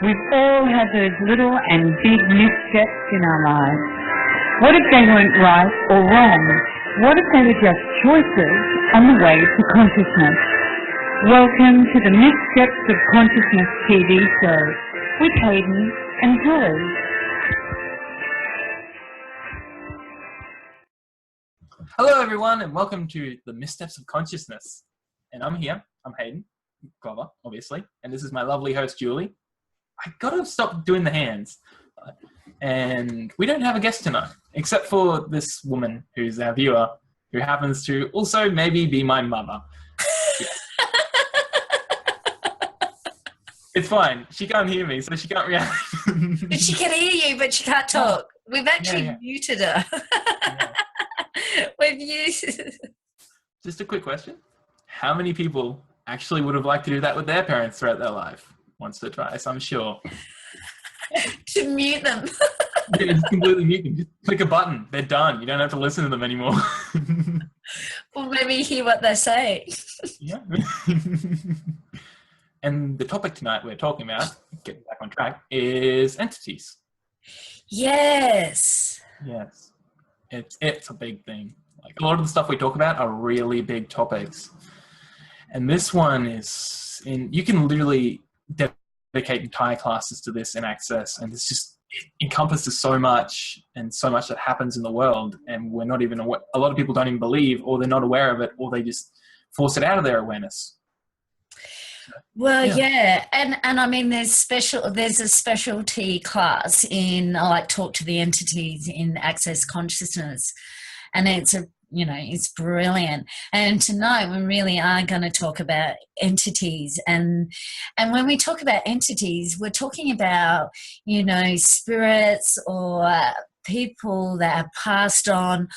We've all had those little and big missteps in our lives. What if they weren't right or wrong? What if they were just choices on the way to consciousness? Welcome to the Missteps of Consciousness TV show with Hayden and Joe. Hello everyone and welcome to the Missteps of Consciousness. And I'm here, I'm Hayden, Glover, obviously, and this is my lovely host Julie. I gotta stop doing the hands. And we don't have a guest tonight, except for this woman who's our viewer, who happens to also maybe be my mother. Yeah. It's fine, she can't hear me, so she can't react. But she can hear you, but she can't talk. We've actually muted her. We've used... Just a quick question. How many people actually would have liked to do that with their parents throughout their life? Once or twice, I'm sure. To mute them. Yeah, just completely mute them. Just click a button. They're done. You don't have to listen to them anymore. Or maybe hear what they say. Yeah. And the topic tonight we're talking about, getting back on track, is entities. Yes. Yes. It's a big thing. Like a lot of the stuff we talk about are really big topics. And this one is you can literally dedicate entire classes to this in Access, and it's just, it encompasses so much and so much that happens in the world, and we're not even aware. A lot of people don't even believe, or they're not aware of it, or they just force it out of their awareness. Well, yeah. And I mean, there's a specialty class in, like, Talk to the Entities in Access Consciousness, and it's brilliant. And tonight we really are going to talk about entities. And when we talk about entities, we're talking about, spirits or people that have passed on.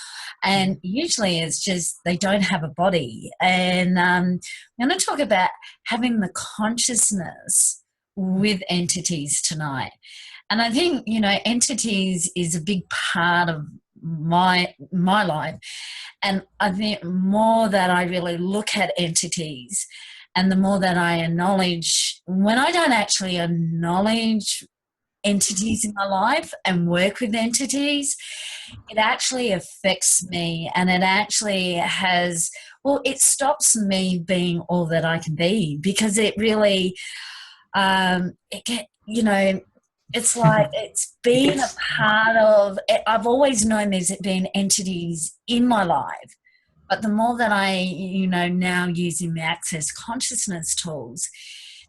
And usually it's just they don't have a body. And I'm going to talk about having the consciousness with entities tonight. And I think, entities is a big part of my life. And I think more that I really look at entities and the more that I acknowledge, when I don't actually acknowledge entities in my life and work with entities, it actually affects me, and it actually it stops me being all that I can be, because it really, it's like it's been a part of, I've always known there's been entities in my life, but the more that I, now using the Access Consciousness tools,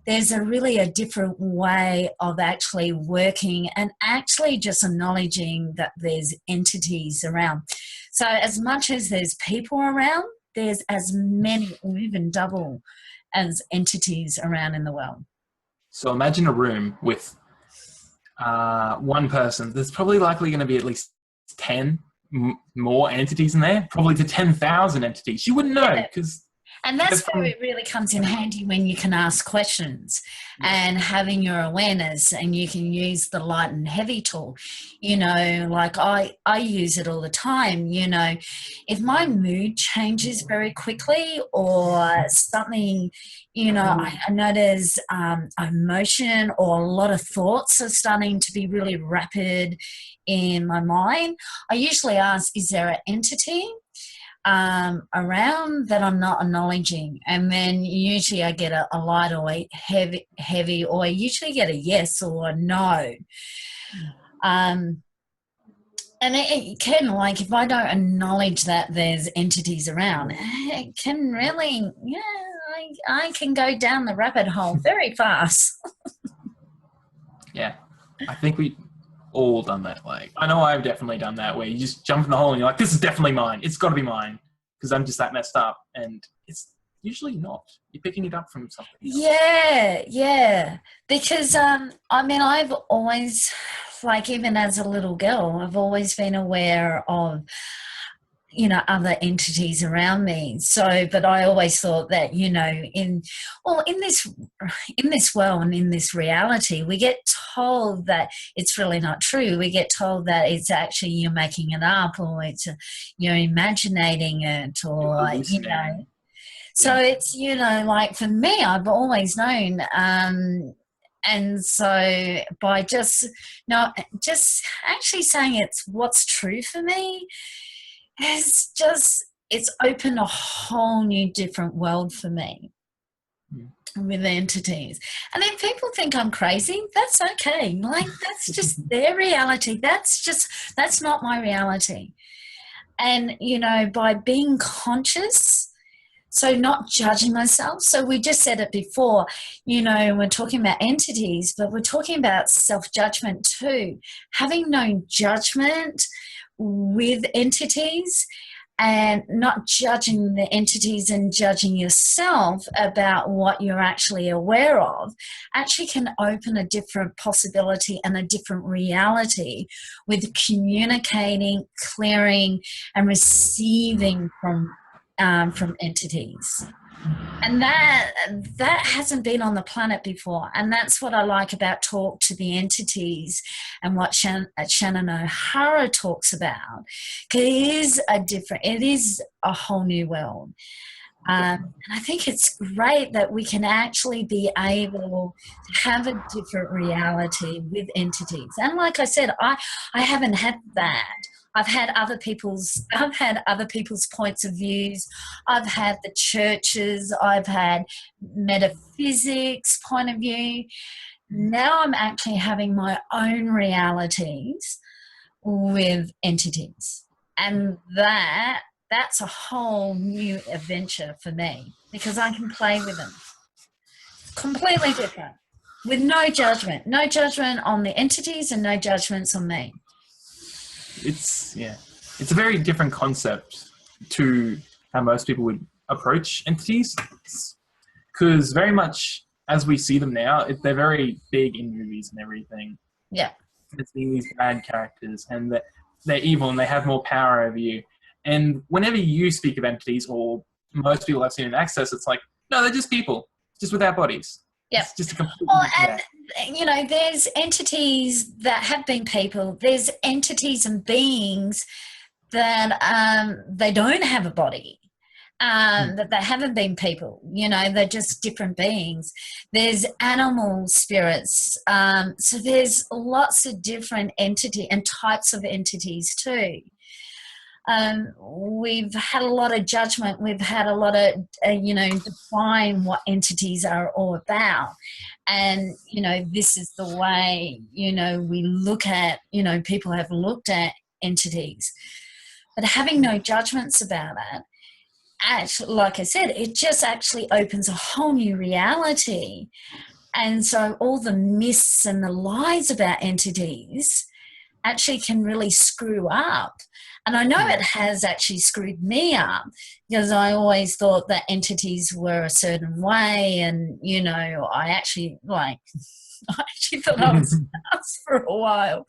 there's a different way of actually working and actually just acknowledging that there's entities around. So as much as there's people around, there's as many or even double as entities around in the world. So imagine a room with one person. There's probably likely going to be at least 10 more entities in there, probably to 10,000 entities. You wouldn't know, because... And that's where it really comes in handy, when you can ask questions and having your awareness, and you can use the light and heavy tool. Like I use it all the time. If my mood changes very quickly or something, I notice emotion or a lot of thoughts are starting to be really rapid in my mind, I usually ask, is there an entity around that I'm not acknowledging? And then usually I get a light or a heavy, or I usually get a yes or a no. And it can, like, if I don't acknowledge that there's entities around, it can really, I can go down the rabbit hole very fast. Yeah, I think we all done that. Like, I know I've definitely done that, where you just jump in the hole and you're like, this is definitely mine. It's got to be mine, because I'm just that messed up. And it's usually not. You're picking it up from something else. Yeah. Because, I've always, like, even as a little girl, I've always been aware of, other entities around me. So, but I always thought that, in this world and in this reality, we get told that it's really not true. We get told that it's actually you're making it up, or it's you're imagining it, or So it's, like, for me, I've always known, And so by just actually saying it's what's true for me, it's opened a whole new different world for me with entities. And if people think I'm crazy, that's okay. Like, that's just their reality. That's not my reality. And, you know, by being conscious, so not judging myself. So we just said it before, you know, we're talking about entities, but we're talking about self-judgment too. Having no judgment with entities and not judging the entities and judging yourself about what you're actually aware of actually can open a different possibility and a different reality with communicating, clearing, and receiving from entities. And that hasn't been on the planet before. And that's what I like about Talk to the Entities and what Shannon O'Hara talks about. Because it is a whole new world. And I think it's great that we can actually be able to have a different reality with entities. And like I said, I haven't had that. I've had other people's points of views. I've had the churches. I've had metaphysics point of view. Now I'm actually having my own realities with entities, and that's a whole new adventure for me because I can play with them. Completely different, with no judgment on the entities and no judgments on me. It's a very different concept to how most people would approach entities, because very much as we see them now, they're very big in movies and everything. Yeah, it's these bad characters and they're evil and they have more power over you. And whenever you speak of entities, or most people I've seen in Access, it's like, no, they're just people, just without bodies. Yep. It's just a complete. And, you know, there's entities that have been people. There's entities and beings that they don't have a body, that they haven't been people. You know, they're just different beings. There's animal spirits. So there's lots of different entity and types of entities too. We've had a lot of judgment. We've had a lot of, define what entities are all about. And, you know, this is the way, you know, we look at, you know, people have looked at entities. But having no judgments about it, actually, like I said, it just actually opens a whole new reality. And so all the myths and the lies about entities actually can really screw up. And I know it has actually screwed me up because I always thought that entities were a certain way, and, you know, I actually thought I was nuts for a while.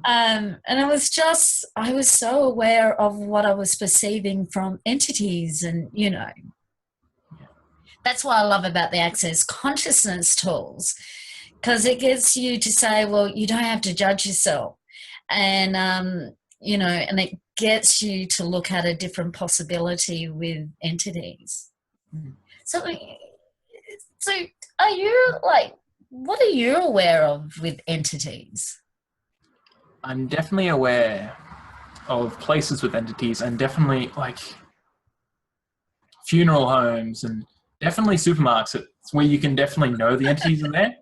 And it was just, I was so aware of what I was perceiving from entities, and, you know, that's what I love about the Access Consciousness tools, because it gets you to say, well, you don't have to judge yourself. And, you know, and it gets you to look at a different possibility with entities. So are you, like, what are you aware of with entities? I'm definitely aware of places with entities, and definitely like funeral homes and definitely supermarkets where you can definitely know the entities are there.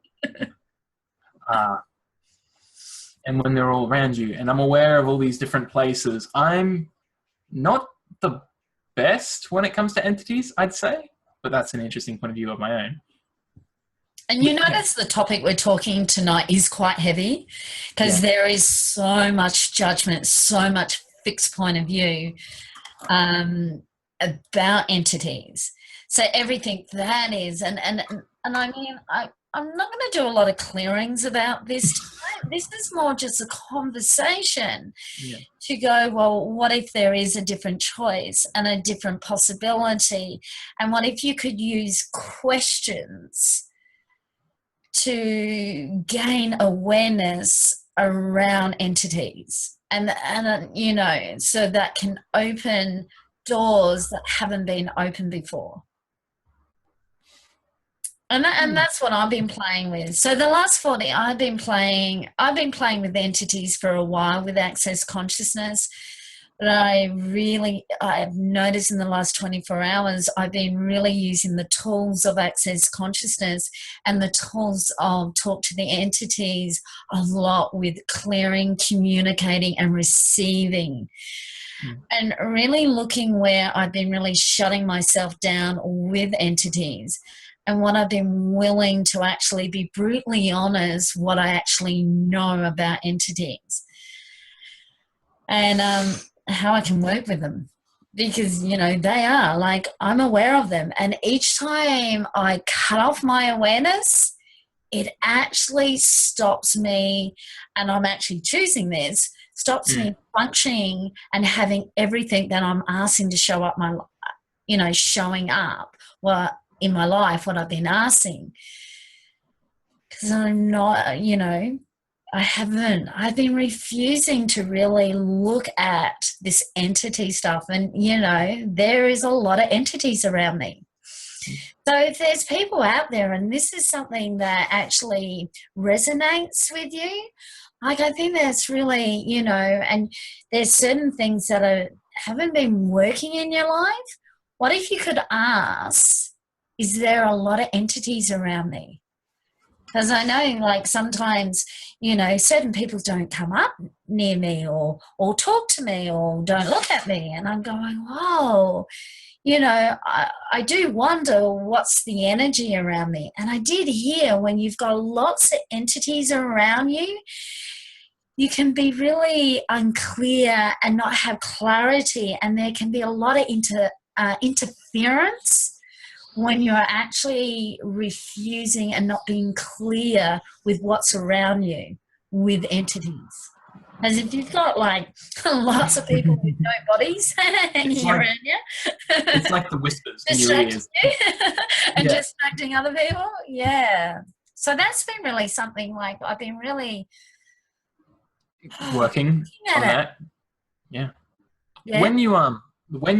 And when they're all around you. And I'm aware of all these different places. I'm not the best when it comes to entities, I'd say, but that's an interesting point of view of my own. And you notice the topic we're talking tonight is quite heavy, because there is so much judgment, so much fixed point of view about entities. So everything that is, and I mean, I'm not going to do a lot of clearings about this tonight. This is more just a conversation to go, well, what if there is a different choice and a different possibility? And what if you could use questions to gain awareness around entities? And you know, so that can open doors that haven't been opened before. And that's what I've been playing with. So the last 40, I've been playing with entities for a while with Access Consciousness. But I've noticed in the last 24 hours, I've been really using the tools of Access Consciousness and the tools of Talk to the Entities a lot with clearing, communicating and receiving. And really looking where I've been really shutting myself down with entities, and what I've been willing to actually be brutally honest what I actually know about entities, and how I can work with them, because they are like, I'm aware of them, and each time I cut off my awareness, it actually stops me, and I'm actually choosing this, stops me functioning and having everything that I'm asking to show up showing up in my life, what I've been asking. Because I'm not, I've been refusing to really look at this entity stuff. And, there is a lot of entities around me. So if there's people out there and this is something that actually resonates with you, like, I think that's really, and there's certain things that haven't been working in your life. What if you could ask, is there a lot of entities around me? Because I know, like, sometimes, certain people don't come up near me or talk to me or don't look at me. And I'm going, whoa, I do wonder what's the energy around me. And I did hear, when you've got lots of entities around you, you can be really unclear and not have clarity, and there can be a lot of interference when you're actually refusing and not being clear with what's around you with entities. As if you've got like lots of people with no bodies hanging around you. It's like the whispers in your ears. And distracting other people. Yeah. So that's been really something, like, I've been really working on that. Yeah. When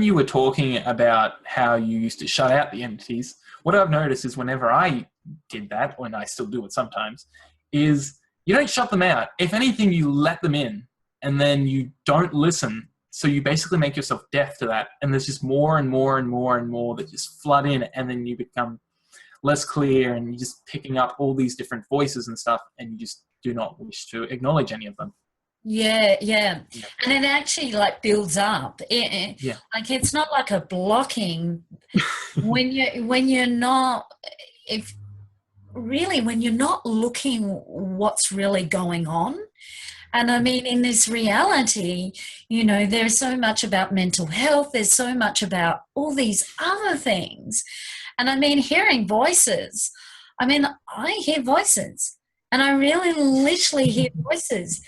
you were talking about how you used to shut out the entities, what I've noticed is whenever I did that, and I still do it sometimes, is you don't shut them out. If anything, you let them in, and then you don't listen. So you basically make yourself deaf to that, and there's just more and more and more and more that just flood in, and then you become less clear, and you're just picking up all these different voices and stuff, and you just do not wish to acknowledge any of them. Yeah. And it actually, like, builds up. Like, it's not like a blocking when you're not looking what's really going on. And I mean, in this reality, there's so much about mental health, there's so much about all these other things. And I mean, hearing voices, I hear voices, and I really literally hear voices.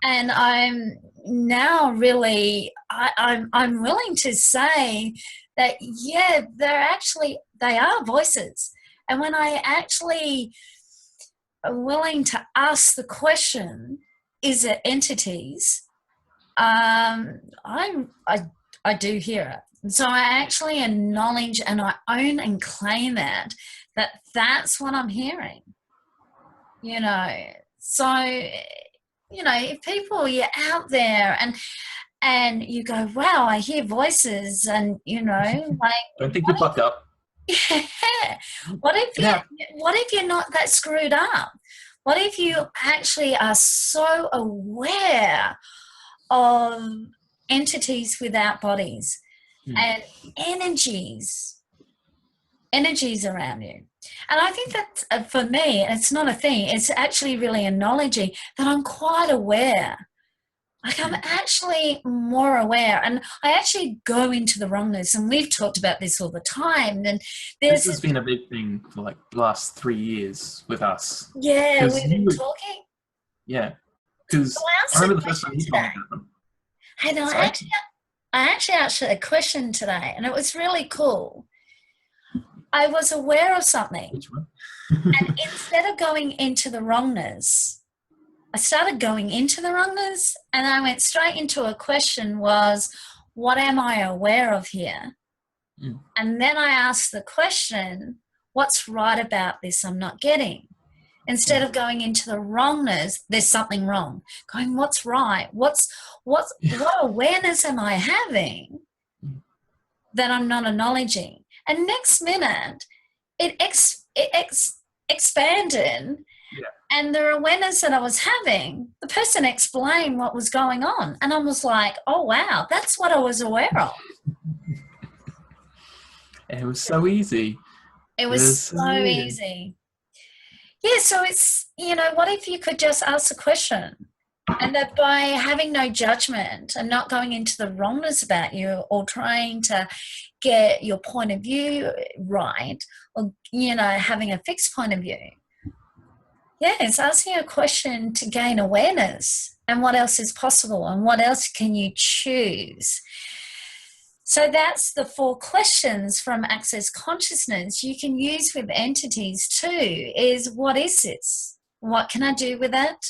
And I'm now really, I'm willing to say that, yeah, they are voices. And when I actually am willing to ask the question, is it entities? I do hear it. And so I actually acknowledge, and I own and claim that's what I'm hearing. So, if people, you're out there and you go, wow, I hear voices, and like, don't think you're fucked up. Yeah. What if you're not that screwed up? What if you actually are so aware of entities without bodies and energies around you? And I think that for me, it's not a thing. It's actually really acknowledging that I'm quite aware. Like, I'm actually more aware, and I actually go into the wrongness. And we've talked about this all the time. And this has been a big thing for like the last 3 years with us. Yeah, we've been talking. Yeah, because I remember the first time you told me about them. Hey, no, I actually asked a question today, and it was really cool. I was aware of something. Which one? And instead of going into the wrongness, I started going into the wrongness, and I went straight into a question was, what am I aware of here? And then I asked the question, what's right about this I'm not getting? Instead of going into the wrongness, there's something wrong. Going, what's right? What awareness am I having that I'm not acknowledging? And next minute, it expanded, and the awareness that I was having, the person explained what was going on, and I was like, oh wow, that's what I was aware of. And it was so easy. It was so easy. Yeah, so it's, what if you could just ask a question, and that by having no judgment and not going into the wrongness about you or trying to get your point of view right, or, having a fixed point of view. Yeah, it's asking a question to gain awareness and what else is possible and what else can you choose. So that's the 4 questions from Access Consciousness you can use with entities too, is what is this? What can I do with it?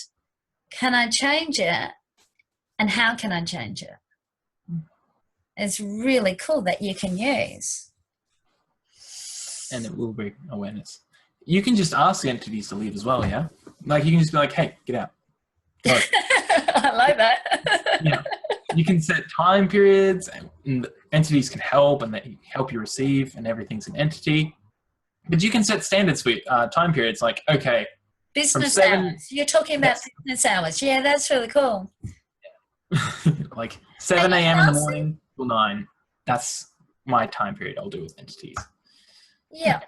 Can I change it? And how can I change it? It's really cool that you can use. And it will bring awareness. You can just ask the entities to leave as well, yeah? Like you can just be like, hey, get out. I like that. Yeah. You can set time periods, and the entities can help, and they help you receive, and everything's an entity. But you can set standards for time periods, like, okay. Business hours. You're talking about business hours. Yeah, that's really cool. Like 7 a.m. in the morning till 9. That's my time period I'll do with entities. Yeah.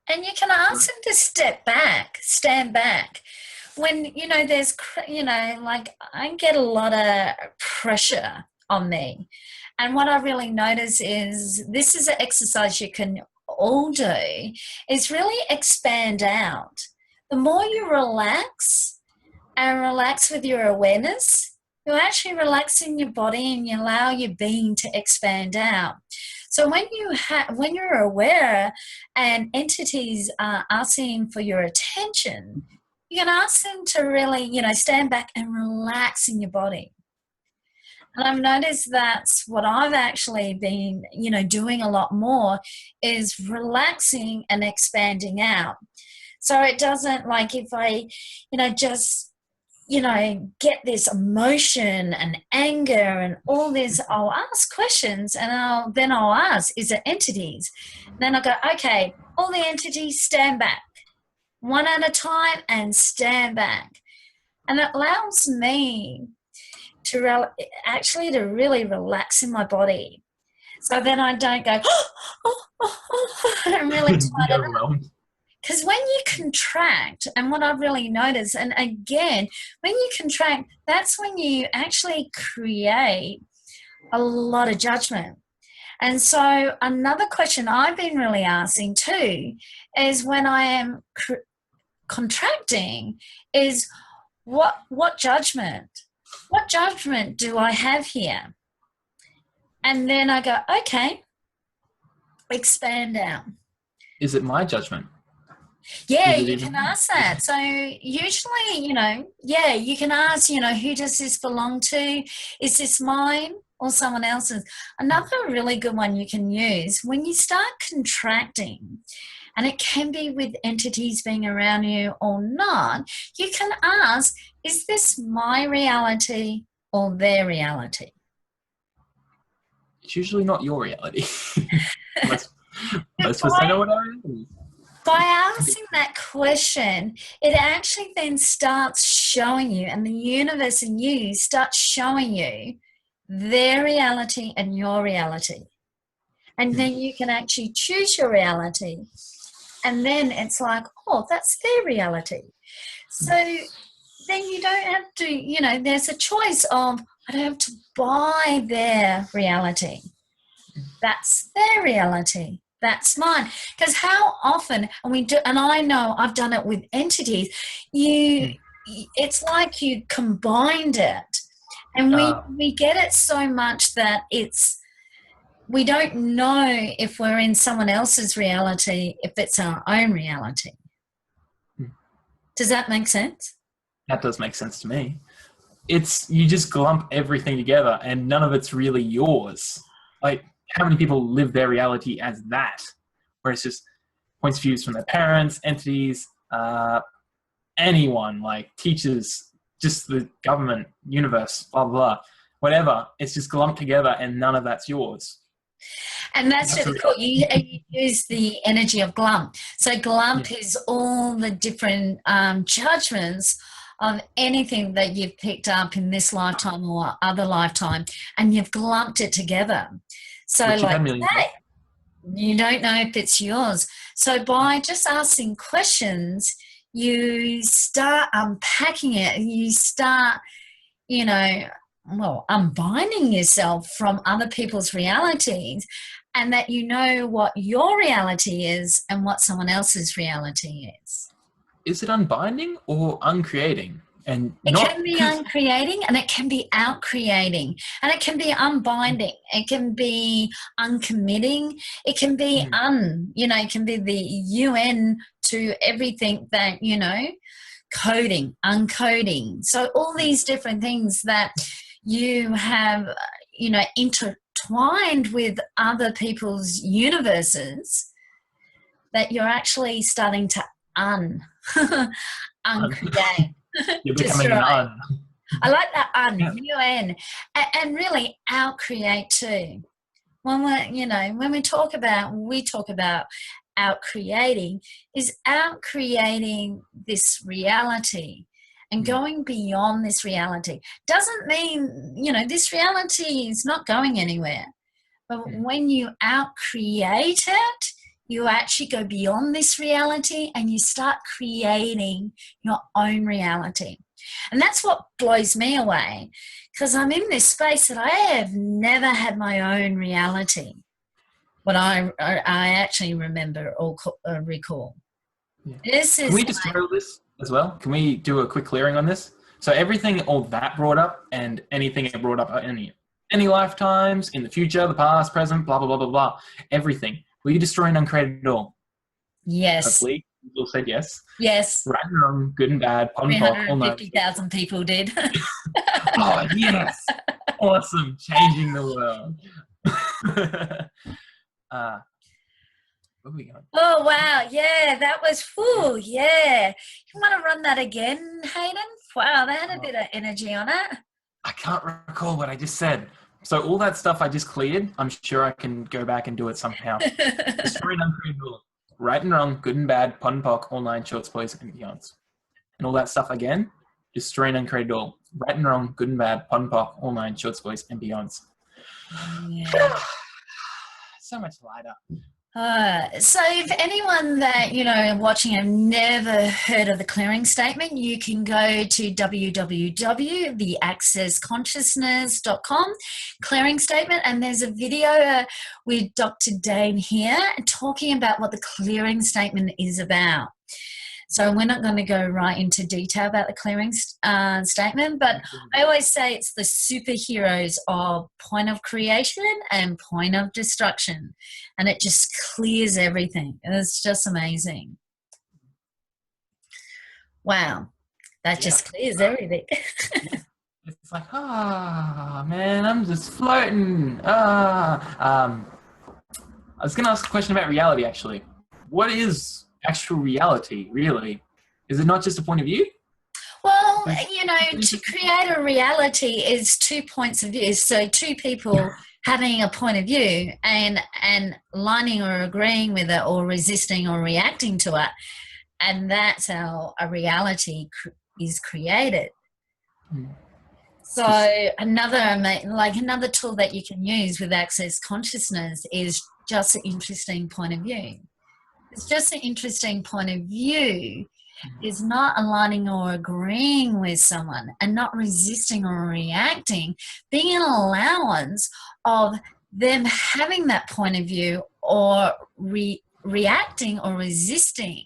And you can ask them to stand back. When, there's, like I get a lot of pressure on me. And what I really notice is this is an exercise you can all do, is really expand out. The more you relax and relax with your awareness, you're actually relaxing your body and you allow your being to expand out. So when you're aware and entities are asking for your attention, you can ask them to really, stand back and relax in your body. And I've noticed that's what I've actually been, doing a lot more, is relaxing and expanding out. So it doesn't, like if I, just, get this emotion and anger and all this, I'll ask questions and I'll ask, is it entities? And then I'll go, okay, all the entities stand back. One at a time and stand back. And it allows me to really relax in my body. So then I don't go, I'm really tired. Because when you contract, and what I've really noticed, and again, when you contract, that's when you actually create a lot of judgment. And so another question I've been really asking too is when I am contracting is what judgment? What judgment do I have here? And then I go, okay, expand out. Is it my judgment? Yeah, you can ask that. So usually, you can ask, who does this belong to? Is this mine or someone else's? Another really good one you can use when you start contracting, and it can be with entities being around you or not, you can ask, is this my reality or their reality? It's usually not your reality. Most of us don't know what our reality is. By asking that question, it actually then starts showing you, and the universe and you starts showing you their reality and your reality. And then you can actually choose your reality. And then it's like, oh, that's their reality. So then you don't have to, there's a choice of, I don't have to buy their reality. That's their reality. That's mine. Because how often, and I know I've done it with entities, it's like you combined it. And we get it so much that we don't know if we're in someone else's reality, if it's our own reality. Does that make sense? That does make sense to me. You just glump everything together and none of it's really yours. Like, how many people live their reality as that? Where it's just, points of views from their parents, entities, anyone, like teachers, just the government, universe, blah, blah, blah, whatever. It's just lumped together and none of that's yours. And that's really cool. You use the energy of glump. So glump is all the different judgments of anything that you've picked up in this lifetime or other lifetime, and you've glumped it together. So like that, you don't know if it's yours. So by just asking questions, you start unpacking it. You start, unbinding yourself from other people's realities, and that you know what your reality is and what someone else's reality is. Is it unbinding or uncreating? And it can be uncreating, and it can be outcreating, and it can be unbinding. It can be uncommitting. It can be it can be the UN to everything that, coding, uncoding. So all these different things that you have, intertwined with other people's universes that you're actually starting to uncreate. You're becoming an un. I like that UN, and really outcreate too. When we talk about outcreating, is outcreating this reality and going beyond this reality. Doesn't mean, this reality is not going anywhere. But when you outcreate it, you actually go beyond this reality and you start creating your own reality. And that's what blows me away, because I'm in this space that I have never had my own reality. But I actually remember or recall. Yeah. Can we just throw this as well? Can we do a quick clearing on this? So everything, all that brought up, and anything it brought up, any lifetimes, in the future, the past, present, blah, blah, blah, blah, blah, everything. Will you destroy and uncreate it all? Yes. Hopefully, people said yes. Yes. Right and wrong, good and bad, pot and pock, all 350,000 people did. Oh, yes. Awesome. Changing the world. Where are we going? Oh, wow. Yeah, that was, yeah. You want to run that again, Hayden? Wow, that had a bit of energy on it. I can't recall what I just said. So all that stuff I just cleared, I'm sure I can go back and do it somehow. Destroy and uncreate all. Right and wrong, good and bad, pot and pock, all nine shorts, boys, and beyonds. And all that stuff again, destroy and uncreate all. Right and wrong, good and bad, pot and pock, all nine shorts, boys, and beyonds. Yeah. So much lighter. So if anyone that, watching have never heard of the clearing statement, you can go to www.theaccessconsciousness.com, clearing statement, and there's a video with Dr. Dane here talking about what the clearing statement is about. So we're not going to go right into detail about the clearing statement, but I always say it's the superheroes of point of creation and point of destruction, and it just clears everything. It's just amazing. Wow, that just clears everything. It's like, man, I'm just floating. I was going to ask a question about reality, actually. What is actual reality, really? Is it not just a point of view? Well, to create a reality is 2 points of view. So two people having a point of view and lining or agreeing with it or resisting or reacting to it. And that's how a reality is created. So another tool that you can use with Access Consciousness is just an interesting point of view. It's just an interesting point of view is not aligning or agreeing with someone and not resisting or reacting, being an allowance of them having that point of view or reacting or resisting.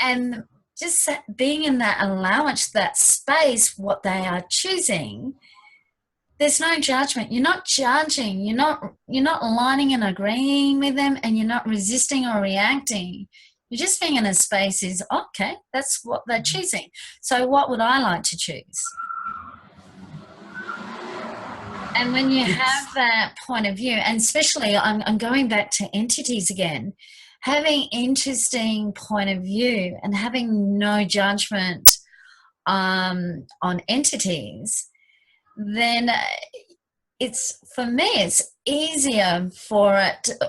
And just being in that allowance, that space, what they are choosing. There's no judgment. You're not judging. You're not aligning and agreeing with them, and you're not resisting or reacting. You're just being in a space is, okay, that's what they're choosing. So what would I like to choose? And when you have that point of view, and especially I'm going back to entities again, having interesting point of view and having no judgment on entities, then it's, for me, it's easier for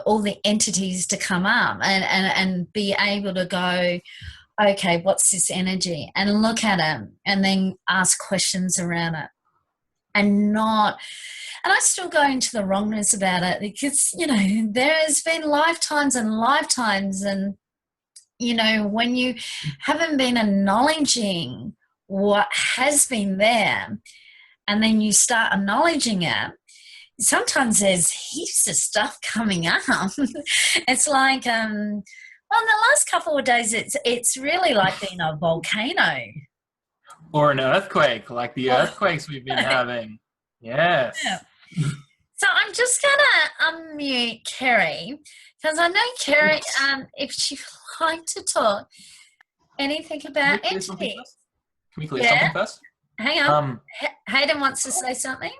all the entities to come up and be able to go, okay, what's this energy? And look at it and then ask questions around it. And I still go into the wrongness about it because, there has been lifetimes and lifetimes, and, when you haven't been acknowledging what has been there and then you start acknowledging it, sometimes there's heaps of stuff coming up. It's like, well, in the last couple of days, it's really like being a volcano. Or an earthquake, like the earthquakes we've been having. Yes. Yeah. So I'm just going to unmute Kerry, because I know Kerry, if she'd like to talk anything about entities. Can we clear something first? Hang on. Hayden wants to say something.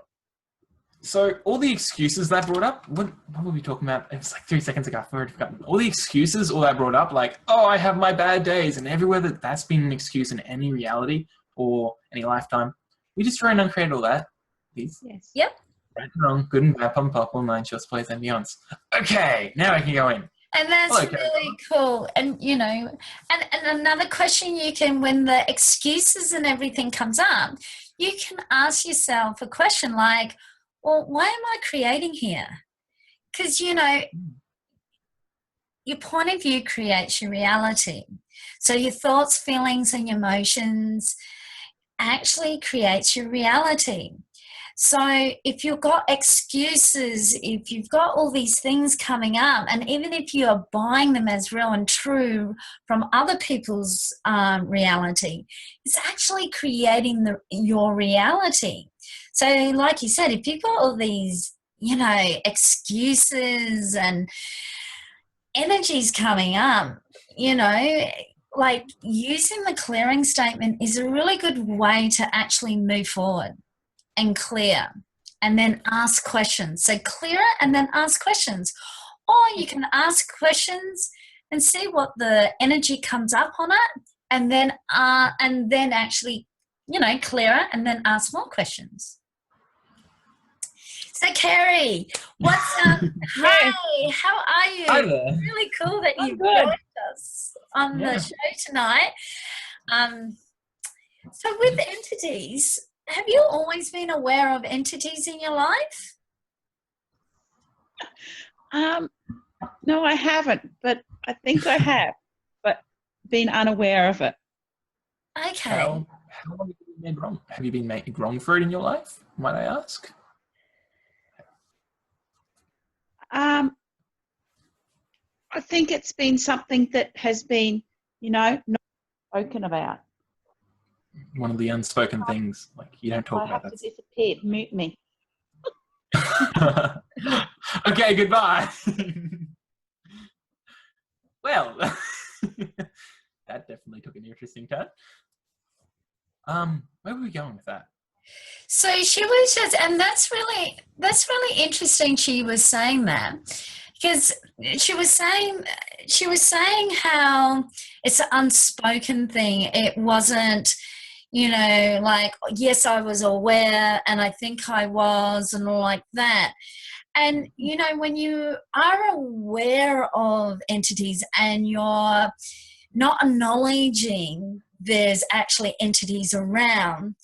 So all the excuses that brought up, what were we talking about? It was like 3 seconds ago. I've already forgotten. All the excuses, all that brought up, like, oh, I have my bad days, and everywhere that's been an excuse in any reality or any lifetime, we destroy and uncreate all that. Please. Yes. Yep. Right and wrong, good and bad, pump, purple, nine shorts, plays, and beyonds. Okay, now I can go in. And that's really cool. And, and another question you can, when the excuses and everything comes up, you can ask yourself a question like, well, why am I creating here? Because, your point of view creates your reality. So your thoughts, feelings, and emotions actually creates your reality. So if you've got excuses, if you've got all these things coming up, and even if you are buying them as real and true from other people's reality, it's actually creating your reality. So like you said, if you've got all these, excuses and energies coming up, like using the clearing statement is a really good way to actually move forward and clear, and then ask questions. So clear it and then ask questions. Or you can ask questions and see what the energy comes up on it, and then actually, clear it and then ask more questions. So Kerry, what's up? Hi, how are you? Hi there. Really cool that you joined us on the show tonight. So with entities, have you always been aware of entities in your life? No, I haven't, but I think I have, but been unaware of it. Okay. How long have you been made wrong? Have you been made wrong for it in your life, might I ask? I think it's been something that has been, not spoken about. One of the unspoken things, like you don't talk about that. I have to disappear, mute me. Okay, goodbye. Well, that definitely took an interesting turn. Where were we going with that? So she was just, and that's really interesting. She was saying that because she was saying how it's an unspoken thing. It wasn't, like, yes, I was aware and I think I was and all like that. And, when you are aware of entities and you're not acknowledging there's actually entities around,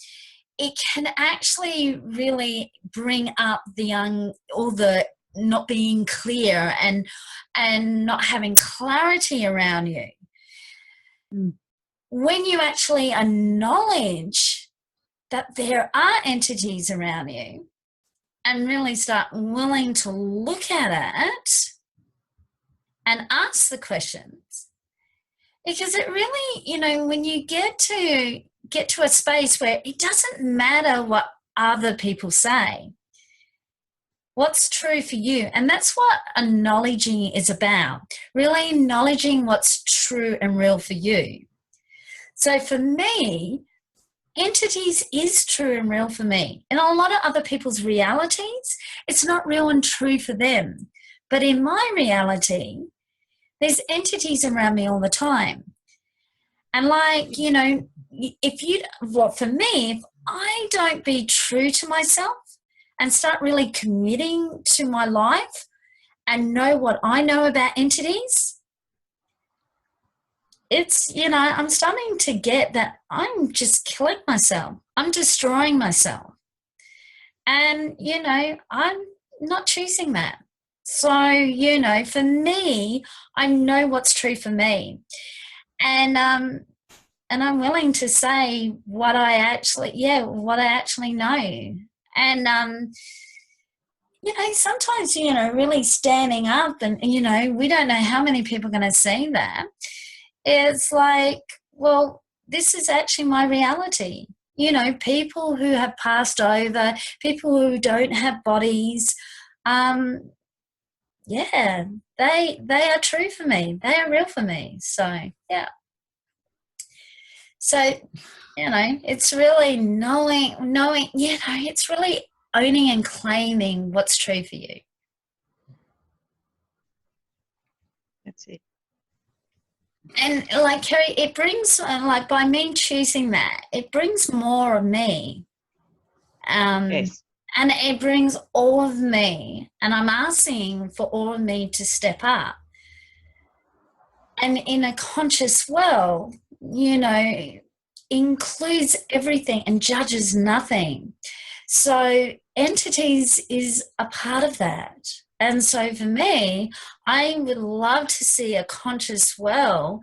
it can actually really bring up all the not being clear and not having clarity around you. Mm. When you actually acknowledge that there are entities around you and really start willing to look at it and ask the questions, because it really, when you get to a space where it doesn't matter what other people say, what's true for you. And that's what acknowledging is about, really acknowledging what's true and real for you. So for me, entities is true and real for me. In a lot of other people's realities, it's not real and true for them. But in my reality, there's entities around me all the time. And like, you know, for me, if I don't be true to myself and start really committing to my life and know what I know about entities, it's, you know, I'm starting to get that I'm just killing myself. I'm destroying myself. And, you know, I'm not choosing that. So, you know, for me, I know what's true for me. And I'm willing to say what I actually know. And, you know, sometimes, you know, really standing up and, you know, we don't know how many people are going to see that. It's like, well, this is actually my reality. You know, people who have passed over, people who don't have bodies, yeah, they are true for me. They are real for me. So, yeah. So, you know, it's really knowing, you know, it's really owning and claiming what's true for you. That's it. And like Kerry, it brings, like by me choosing that, it brings more of me. Yes. And it brings all of me. And I'm asking for all of me to step up. And in a conscious world, you know, includes everything and judges nothing. So entities is a part of that. And so for me, I would love to see a conscious world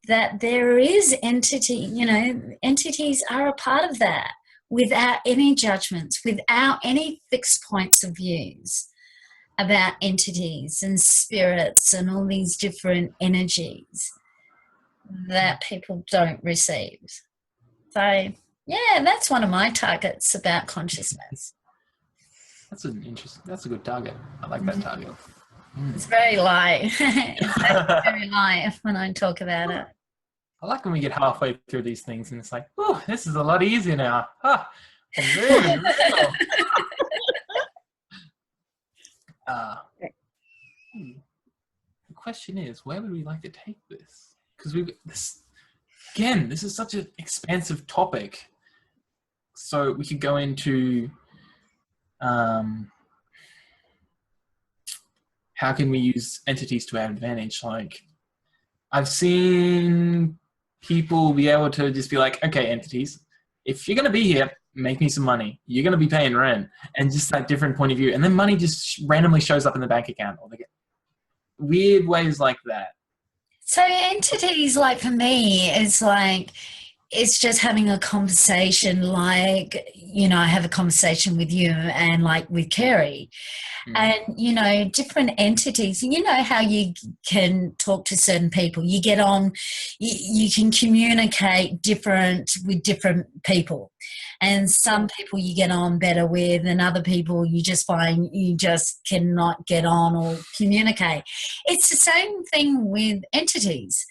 that there is entity, you know, entities are a part of that without any judgments, without any fixed points of views about entities and spirits and all these different energies that people don't receive. So, yeah, that's one of my targets about consciousness. That's a good target. I like that target. It's very light. It's very light when I talk about it. I like when we get halfway through these things and it's like, oh, this is a lot easier now. Ah, really real. The question is, where would we like to take this? Because this is such an expansive topic. So we could go into how can we use entities to our advantage? Like, I've seen people be able to just be like, okay, entities, if you're going to be here, make me some money. You're going to be paying rent, and just that different point of view. And then money just randomly shows up in the bank account, or they get weird ways like that. So entities, like for me, is like, it's just having a conversation, like, you know, I have a conversation with you and like with Kerry. And, you know, different entities, you know how you can talk to certain people. You get on, you can communicate with different people. And some people you get on better with, and other people you just find you just cannot get on or communicate. It's the same thing with entities.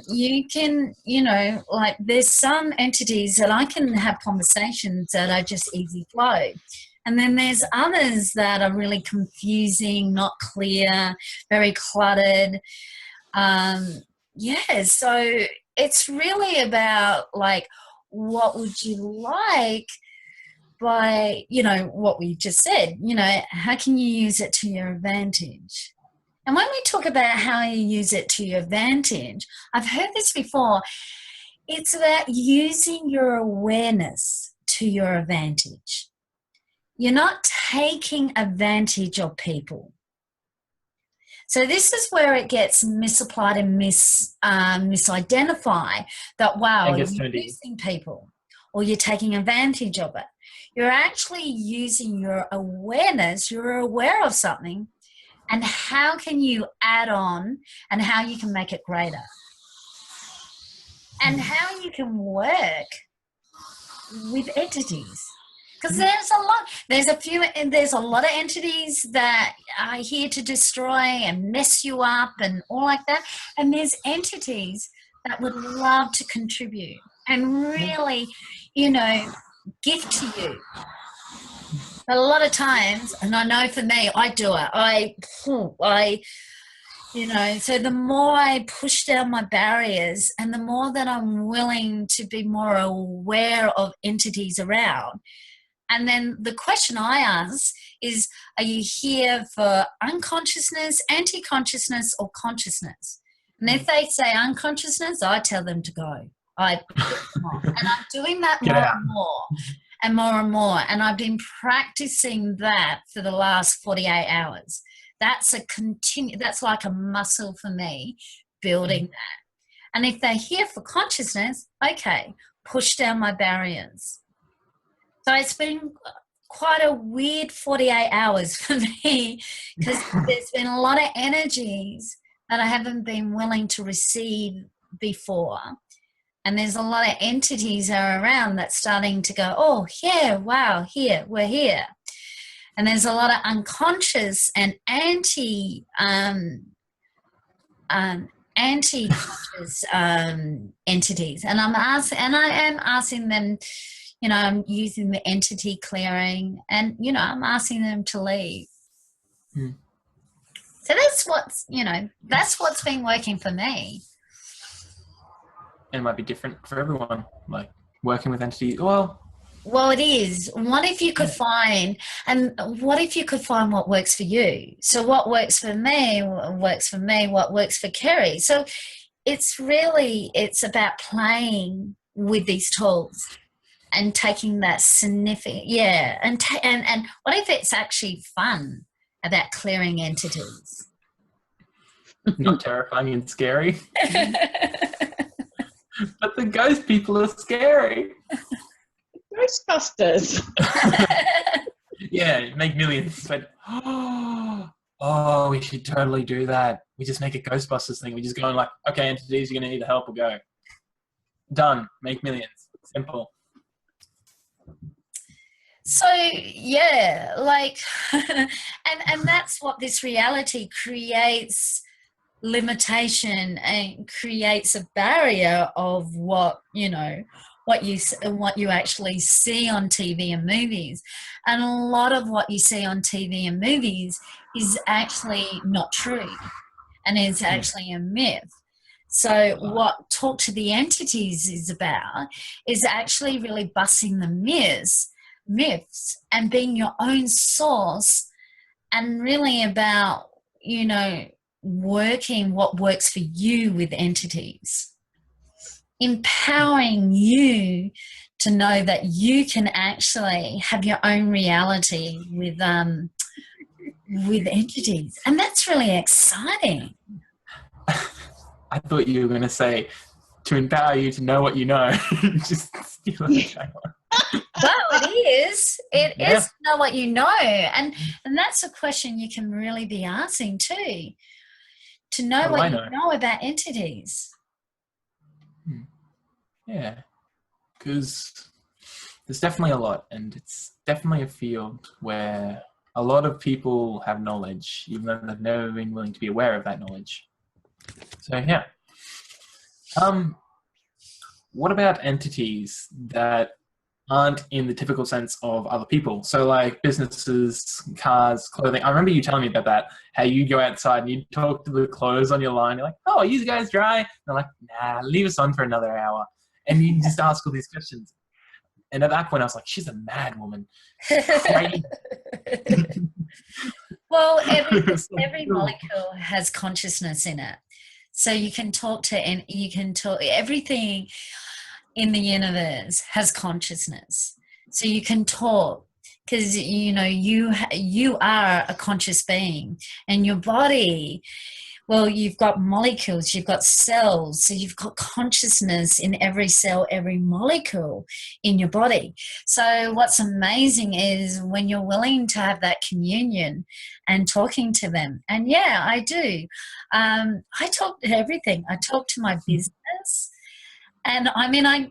You can, you know, like there's some entities that I can have conversations that are just easy flow. And then there's others that are really confusing, not clear, very cluttered. So it's really about like, what would you like by, you know, what we just said, you know, how can you use it to your advantage? And when we talk about how you use it to your advantage, I've heard this before, it's about using your awareness to your advantage. You're not taking advantage of people. So this is where it gets misapplied and misidentified that, wow, you're using people or you're taking advantage of it. You're actually using your awareness. You're aware of something, and how can you add on and how you can make it greater and how you can work with entities. Because there's a lot of entities that are here to destroy and mess you up and all like that. And there's entities that would love to contribute and really, you know, give to you. But a lot of times, and I know for me, I do it. You know, so the more I push down my barriers and the more that I'm willing to be more aware of entities around. And then the question I ask is, are you here for unconsciousness, anti-consciousness, or consciousness? And if they say unconsciousness, I tell them to go. And I'm doing that more and more and more and more. And I've been practicing that for the last 48 hours. That's that's like a muscle for me, building that. And if they're here for consciousness, okay, push down my barriers. So it's been quite a weird 48 hours for me because there's been a lot of energies that I haven't been willing to receive before. And there's a lot of entities that are around that's starting to go, oh, yeah, wow, here, we're here. And there's a lot of unconscious and anti-conscious entities. And I am asking them, you know, I'm using the entity clearing and, you know, I'm asking them to leave. So that's what's been working for me. And it might be different for everyone, like working with entities. Well, it is. What if you could find what works for you? So what works for me, what works for Kerry. So it's about playing with these tools and taking that significant, and what if it's actually fun about clearing entities? Not terrifying and scary. But the ghost people are scary. Ghostbusters. Yeah, make millions. But we should totally do that. We just make a Ghostbusters thing. We just go and like, okay, entities, you're gonna need help. We'll go. Done. Make millions. Simple. So yeah, like, and that's what this reality creates. Limitation and creates a barrier of what you actually see on TV and movies. And a lot of what you see on TV and movies is actually not true and is actually a myth. So what Talk to the Entities is about is actually really busting the myths and being your own source, and really about, you know, working what works for you with entities, empowering you to know that you can actually have your own reality with entities, and that's really exciting. I thought you were going to say to empower you to know what you know. Just steal it. Well, it is to know what you know, and that's a question you can really be asking too. To know what you know about entities. Yeah, because there's definitely a lot, and it's definitely a field where a lot of people have knowledge, even though they've never been willing to be aware of that knowledge. So yeah. What about entities that aren't in the typical sense of other people? So like businesses, cars, clothing. I remember you telling me about that, how you go outside and you talk to the clothes on your line. You're like, oh, are you guys dry? And they're like, nah, leave us on for another hour. And you just ask all these questions. And at that point I was like, she's a mad woman. Well, every molecule has consciousness in it. So you can talk everything in the universe has consciousness. So you can talk because, you know, you are a conscious being, and your body, well, you've got molecules, you've got cells, so you've got consciousness in every cell, every molecule in your body. So what's amazing is when you're willing to have that communion and talking to them. And yeah, I do. I talk to everything. I talk to my business. And I mean, I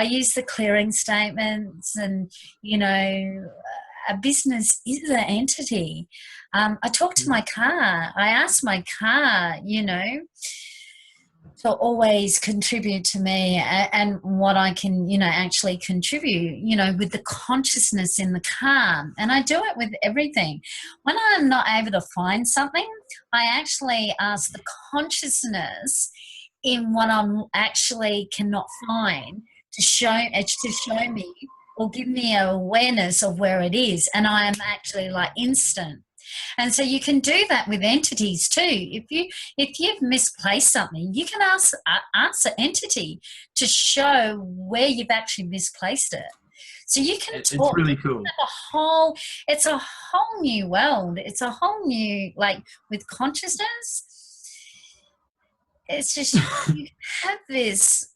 use the clearing statements, and, you know, a business is an entity. I talk to my car. I ask my car, you know, to always contribute to me and what I can, actually contribute, with the consciousness in the calm. And I do it with everything. When I'm not able to find something, I actually ask the consciousness in what I'm actually cannot find to show me or give me an awareness of where it is. And I am actually like instant. And so you can do that with entities too. If you've misplaced something, you can ask the entity to show where you've actually misplaced it. So you can It's really cool. It's a whole new world. It's a whole new, like, with consciousness. It's just you have this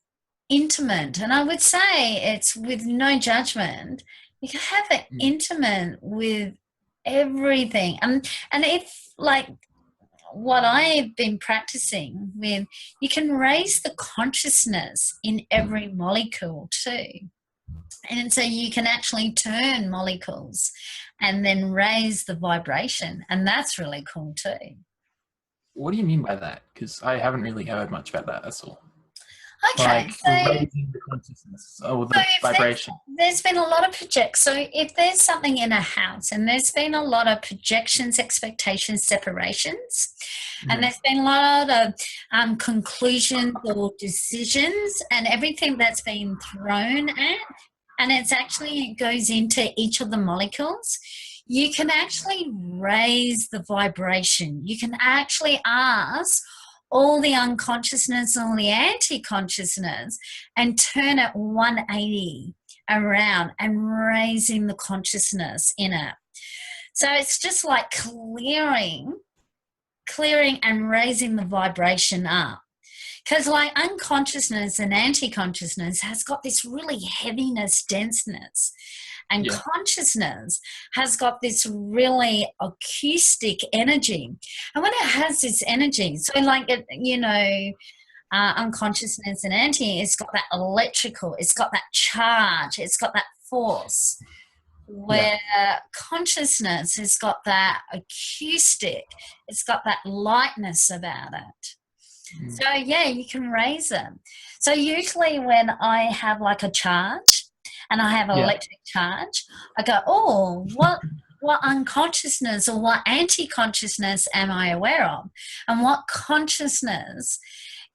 intimate, and I would say it's with no judgment. You can have it intimate with everything, and if, like, what I've been practicing with, you can raise the consciousness in every molecule too, and so you can actually turn molecules and then raise the vibration, and that's really cool too. What do you mean by that? Because I haven't really heard much about that. That's all. Okay, Like so raising the consciousness or the vibration. There's been a lot of projects. So if there's something in a house and there's been a lot of projections, expectations, separations, and there's been a lot of conclusions or decisions and everything that's been thrown at, and it goes into each of the molecules, you can actually raise the vibration. You can actually ask all the unconsciousness, all the anti-consciousness, and turn it 180 around and raising the consciousness in it. So it's just like clearing and raising the vibration up. Because like unconsciousness and anti-consciousness has got this really heaviness, denseness. And consciousness has got this really acoustic energy. And when it has this energy, so like, unconsciousness and anti, it's got that electrical, it's got that charge, it's got that force. Where consciousness has got that acoustic, it's got that lightness about it. So you can raise them. So usually when I have like a charge, and I have an electric charge, I go, oh, what unconsciousness or what anti-consciousness am I aware of? And what consciousness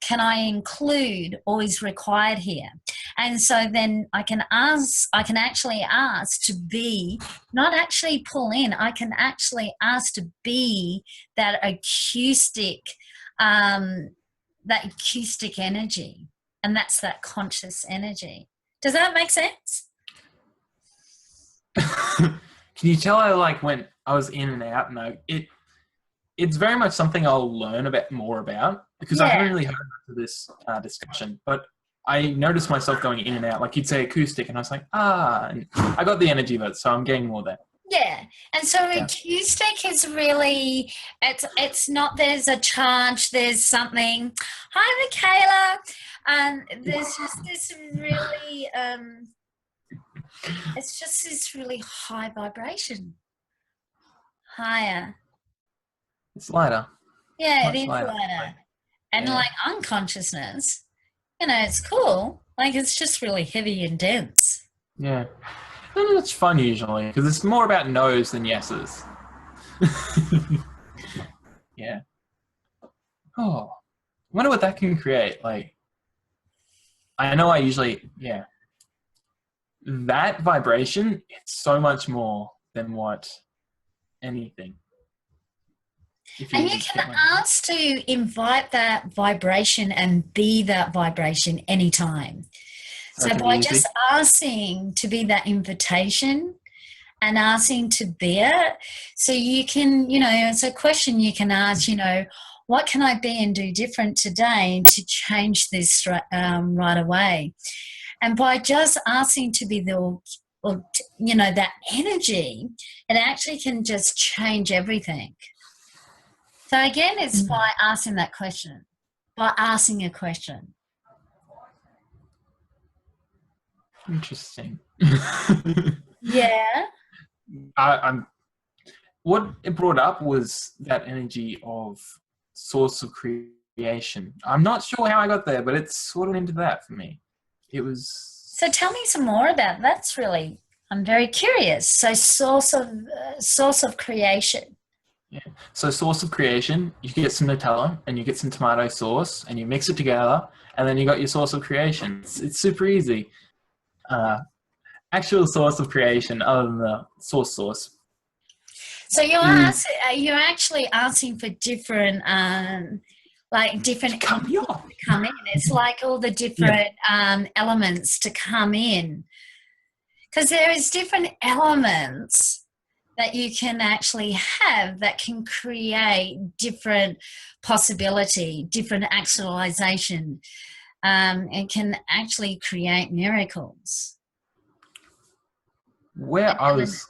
can I include or is required here? And so then I can actually ask to be, not actually pull in, I can actually ask to be that acoustic energy. And that's that conscious energy. Does that make sense? Can you tell I like when I was in and out, and it's very much something I'll learn a bit more about, because I haven't really heard much of this discussion, but I noticed myself going in and out. Like you'd say acoustic, and I was like, and I got the energy of it, so I'm getting more there. Yeah, and so acoustic is really, it's not there's a charge, there's something. Hi, Michaela. There's just this really, it's just this really high vibration. Higher. It's lighter. Yeah, it is lighter. And like unconsciousness, it's cool. Like it's just really heavy and dense. Yeah. And it's fun usually, because it's more about no's than yeses. Yeah. Oh, I wonder what that can create. Like, I know I usually, that vibration, it's so much more than what anything. And you can ask to invite that vibration and be that vibration anytime. So by just asking to be that invitation and asking to be it, so you can, it's a question you can ask, what can I be and do different today to change this right away? And by just asking to be that energy, it actually can just change everything. So again, it's by asking that question, by asking a question. Interesting. Yeah. What it brought up was that energy of source of creation creation. I'm not sure how I got there, but it's sort of into that for me. It was. So tell me some more about that's really. I'm very curious. So source of creation. Yeah. So source of creation, you get some Nutella and you get some tomato sauce and you mix it together and then you got your source of creation. It's super easy. Actual source of creation other than the sauce. So you're actually asking for different different Come here. to come in. It's like all the different elements to come in. Because there is different elements that you can actually have that can create different possibility, different actualization. It can actually create miracles. Where I was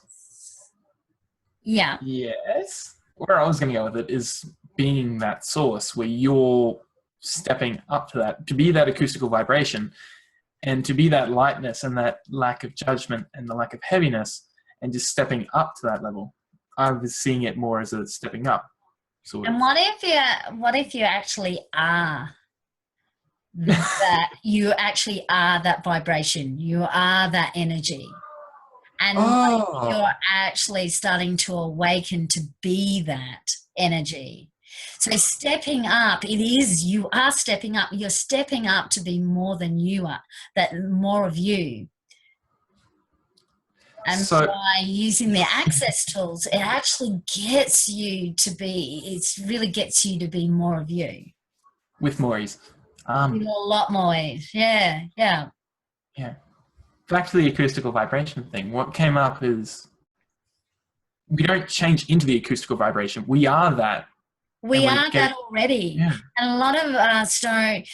Yeah. Yes. Where I was going to go with it is being that source where you're stepping up to that, to be that acoustical vibration and to be that lightness and that lack of judgment and the lack of heaviness and just stepping up to that level. I was seeing it more as a stepping up. Sort of. And what if you actually are that? You actually are that vibration. You are that energy. And you're actually starting to awaken to be that energy. So stepping up, you are stepping up. You're stepping up to be more than you are, that more of you. And so, by using the access tools, it actually gets you to be, it really gets you to be more of you. With more ease. With a lot more ease. Yeah. Back to the acoustical vibration thing. What came up is we don't change into the acoustical vibration. We are that. We are that already. Yeah. And a lot of us don't,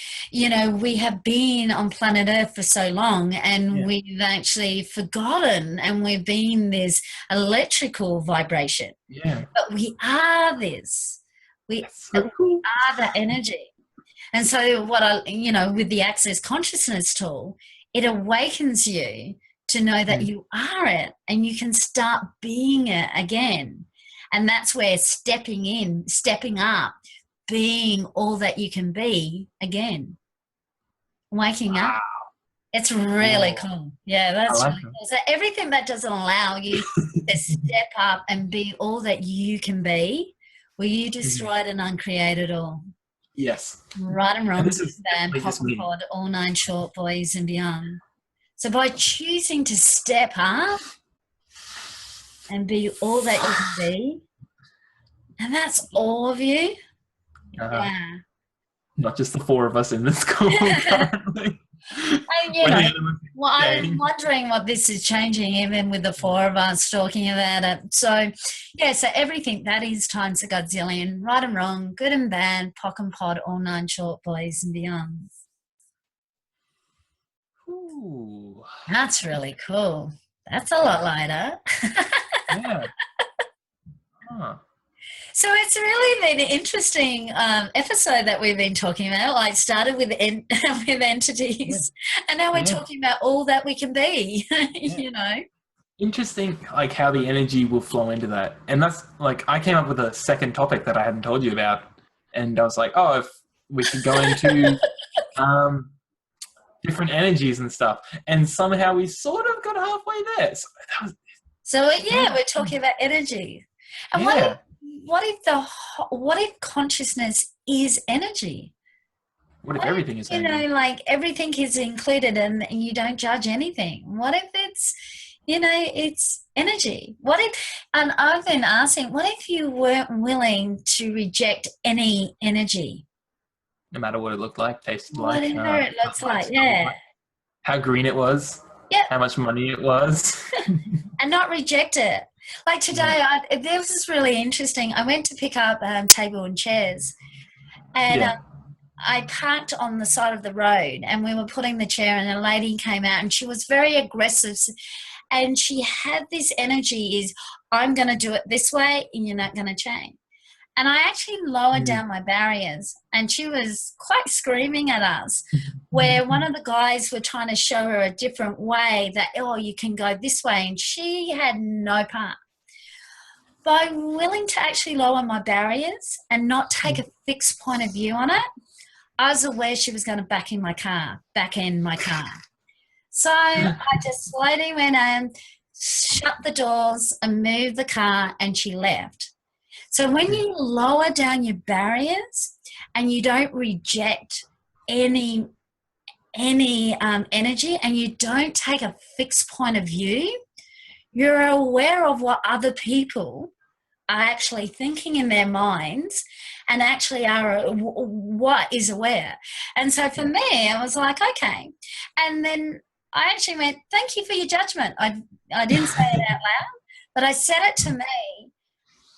we have been on planet Earth for so long and we've actually forgotten and we've been this electrical vibration. Yeah. But we are this. We are that energy. And so with the Access Consciousness tool, it awakens you to know that you are it and you can start being it again. And that's where stepping up, being all that you can be again. Waking up. It's really cool. Yeah, that's really cool. So everything that doesn't allow you to step up and be all that you can be, will you destroy it and uncreate it all? Yes. Right and wrong, bad, pop and pod, all 9 short boys and beyond. So by choosing to step up and be all that you can be, and that's all of you. Not just the 4 of us in this call currently. And, I'm wondering what this is changing, even with the 4 of us talking about it. So, so everything that is times a godzillion, right and wrong, good and bad, POC and pod, all 9 short boys and beyond. Ooh. That's really cool. That's a lot lighter. Yeah. Huh. So it's really been an interesting episode that we've been talking about. Like started with entities, and now we're talking about all that we can be. Interesting, like how the energy will flow into that, and that's like I came up with a second topic that I hadn't told you about, and I was like, if we could go into different energies and stuff, and somehow we sort of got halfway there. We're talking about energy, and what if consciousness is energy? What if everything is energy? Like everything is included and you don't judge anything. What if it's, it's energy? And I've been asking, what if you weren't willing to reject any energy? No matter what it looked like, tasted like. Whatever it looks like, How green it was. Yeah. How much money it was. And not reject it. Like today, this is really interesting. I went to pick up table and chairs, and I parked on the side of the road, and we were putting the chair, and a lady came out, and she was very aggressive, and she had this energy: I'm going to do it this way, and you're not going to change. And I actually lowered down my barriers, and she was quite screaming at us, where one of the guys were trying to show her a different way that, you can go this way, and she had no part. by willing to actually lower my barriers and not take a fixed point of view on it, I was aware she was going to back in my car. So I just slowly went in, shut the doors and moved the car, and she left. So when you lower down your barriers and you don't reject any energy and you don't take a fixed point of view, you're aware of what other people are actually thinking in their minds and actually are what is aware. And so for me, I was like, okay. And then I actually went, thank you for your judgment. I didn't say it out loud, but I said it to me.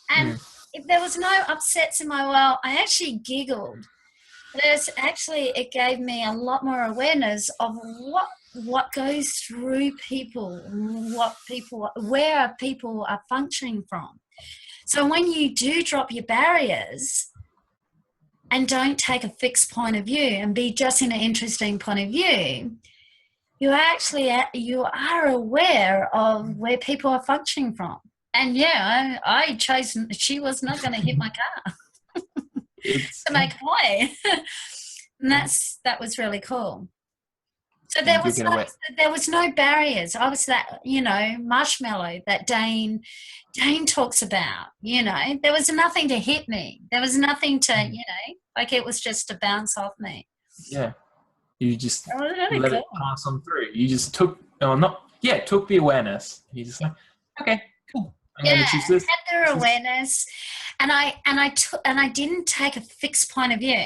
And if there was no upsets in my world, I actually giggled. It gave me a lot more awareness of what goes through people, where people are functioning from. So when you do drop your barriers and don't take a fixed point of view and be just in an interesting point of view, you are aware of where people are functioning from. And yeah, I chose, she was not going to hit my car to make a way. And that was really cool. So there was no barriers. I was that, marshmallow that Dane talks about, there was nothing to hit me. There was nothing to, it was just to bounce off me. Yeah. You just really let cool. it pass on through. You just took the awareness. And you just like, okay, cool. I'm going to choose this. Had their awareness, and I didn't take a fixed point of view.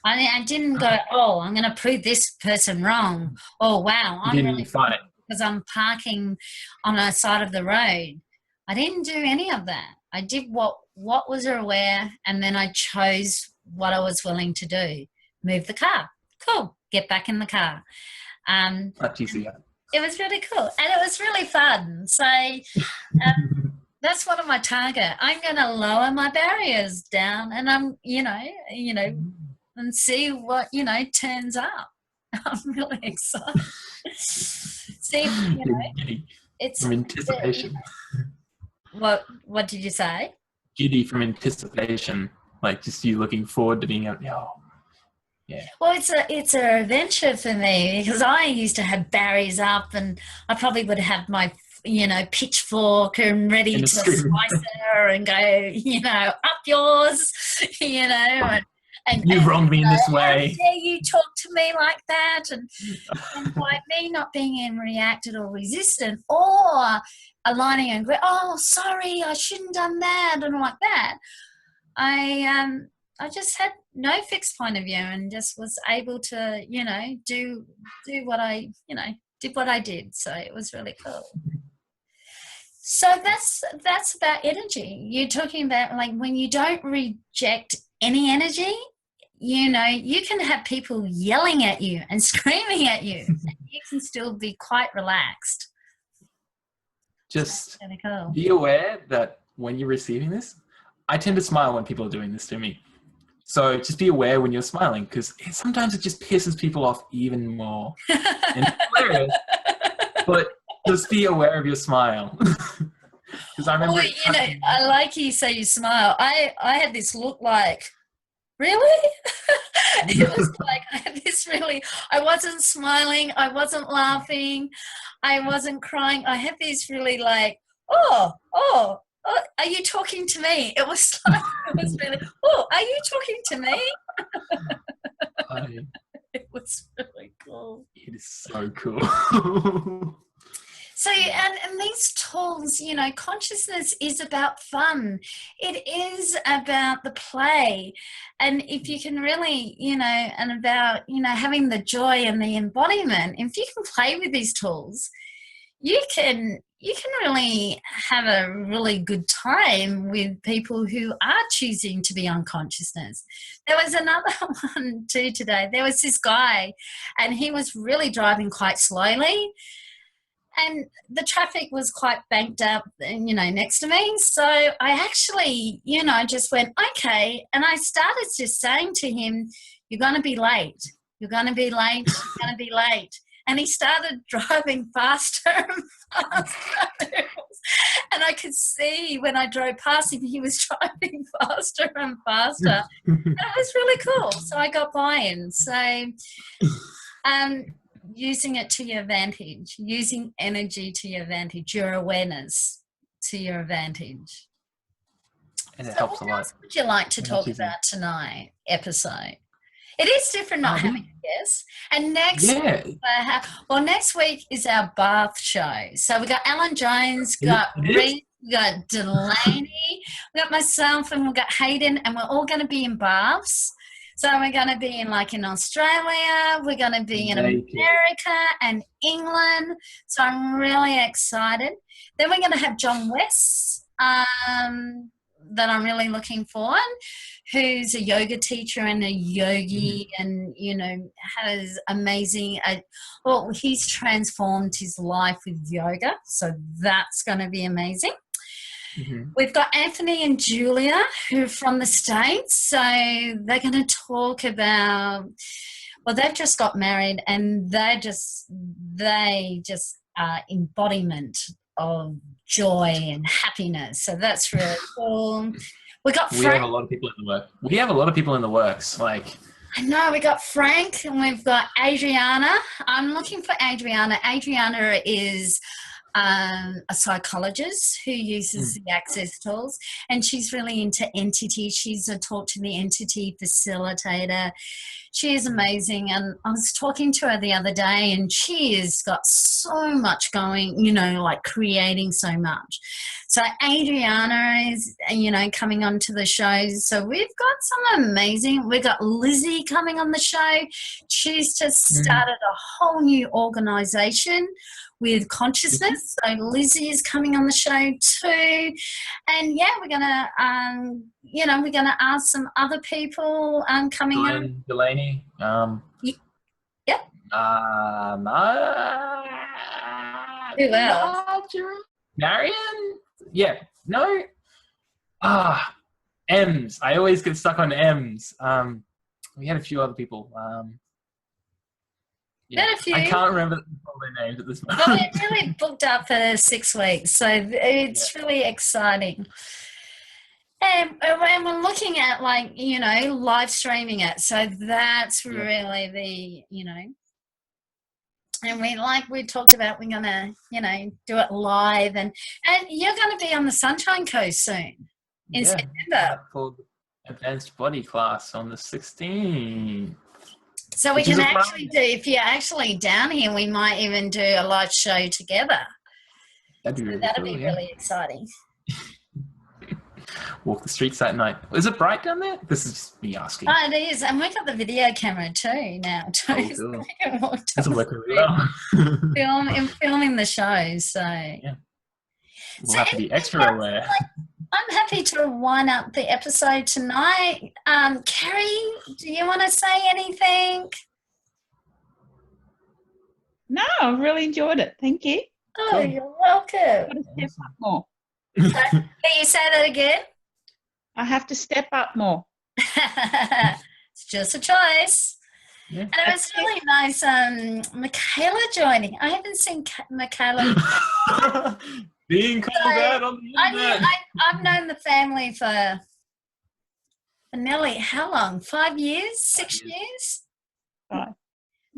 I didn't go, oh, I'm going to prove this person wrong. Oh, wow, I'm really fight it because I'm parking on a side of the road. I didn't do any of that. I did what was aware, and then I chose what I was willing to do. Move the car. Cool. Get back in the car. Much easier. It was really cool, and it was really fun. So that's one of my target. I'm going to lower my barriers down, and I'm, and see what turns up. I'm really excited. See, it's from anticipation. What did you say? Giddy from anticipation, like just you looking forward to being out. Yeah. Well, it's an adventure for me because I used to have barriers up, and I probably would have my pitchfork and ready to slice her and go up yours, and you wronged me in this way. Yeah, you talk to me like that, and by me not being reacted or resistant or aligning and go, oh, sorry, I shouldn't have done that, and like that. I just had no fixed point of view and just was able to, do what I, did what I did. So it was really cool. So that's about energy. You're talking about like when you don't reject any energy, you can have people yelling at you and screaming at you, and you can still be quite relaxed. Just really cool. Be aware that when you're receiving this, I tend to smile when people are doing this to me. So just be aware when you're smiling, because sometimes it just pisses people off even more. And it's hilarious, but just be aware of your smile. Because I remember... I like you say you smile. I had this look like, really? It was like I had this really... I wasn't smiling. I wasn't laughing. I wasn't crying. I had this really like, oh, are you talking to me? It was like, really, oh, are you talking to me? It was really cool. It is so cool. So, and these tools, consciousness is about fun. It is about the play. And if you can really, and about, having the joy and the embodiment, if you can play with these tools, you can really have a really good time with people who are choosing to be unconsciousness. There was another one too today. There was this guy, and he was really driving quite slowly, and the traffic was quite banked up, next to me. So I actually, just went, okay, and I started just saying to him, you're going to be late. You're going to be late. You're going to be late. And he started driving faster and faster. And and I could see when I drove past him, he was driving faster and faster. And it was really cool. So I got buy-in. So using it to your advantage, using energy to your advantage, your awareness to your advantage. And it So helps a what lot. else would you like to talk Amazing. about tonight episode? It is different not having a guest. And next Yeah. next week is our bath show. So we got Alan Jones, got It is? Reed, we got Delaney, we got myself, and we got Hayden, and we're all going to be in baths. So we're going to be in Australia, we're going to be in Naked. America and England. So I'm really excited. Then we're going to have John West, that I'm really looking forward, who's a yoga teacher and a yogi, and has amazing he's transformed his life with yoga, so that's going to be amazing. We've got Anthony and Julia, who are from the States, so they're going to talk about, they've just got married, and they just are embodiment of joy and happiness. So that's really cool. We got Frank. We have a lot of people in the work. We have a lot of people in the works. I know, we got Frank, and we've got Adriana. I'm looking for Adriana. Adriana is a psychologist who uses the Access tools, and she's really into entity. She's a talk to the entity facilitator. She is amazing, and I was talking to her the other day, and she has got so much going, creating so much. So Adriana is, coming on to the show. So we've got some amazing, we've got Lizzie coming on the show. She's just started a whole new organisation with consciousness. So Lizzie is coming on the show too. And we're gonna ask some other people coming on. Delaney. Yep. Who else? Marion? Yeah. No. M's. I always get stuck on M's. We had a few other people. Had a few. I can't remember all their names at this moment. Well, we're really booked up for 6 weeks, so it's really exciting. And we're looking at live streaming it, so that's really the and we talked about we're gonna do it live, and you're gonna be on the Sunshine Coast soon in September. Called Advanced Body Class on the 16th. So we can actually do, if you're actually down here, we might even do a live show together. That'd be really That'd cool, be really exciting. Walk the streets that night. Is it bright down there? This is just me asking. Oh, it is. And we've got the video camera too now. Oh, cool. Doesn't work really well. Filming the show, so. Yeah. We'll have to be extra aware. I'm happy to wind up the episode tonight. Kerry, do you want to say anything? No, I've really enjoyed it. Thank you. Oh, Cool. you're welcome. Got to step up more. Can you say that again? I have to step up more. It's just a choice. Yeah. And it was really nice, Michaela joining. I haven't seen Michaela. Being called out on the internet. I've known the family for nearly, how long? 5 years? 6 years? Right.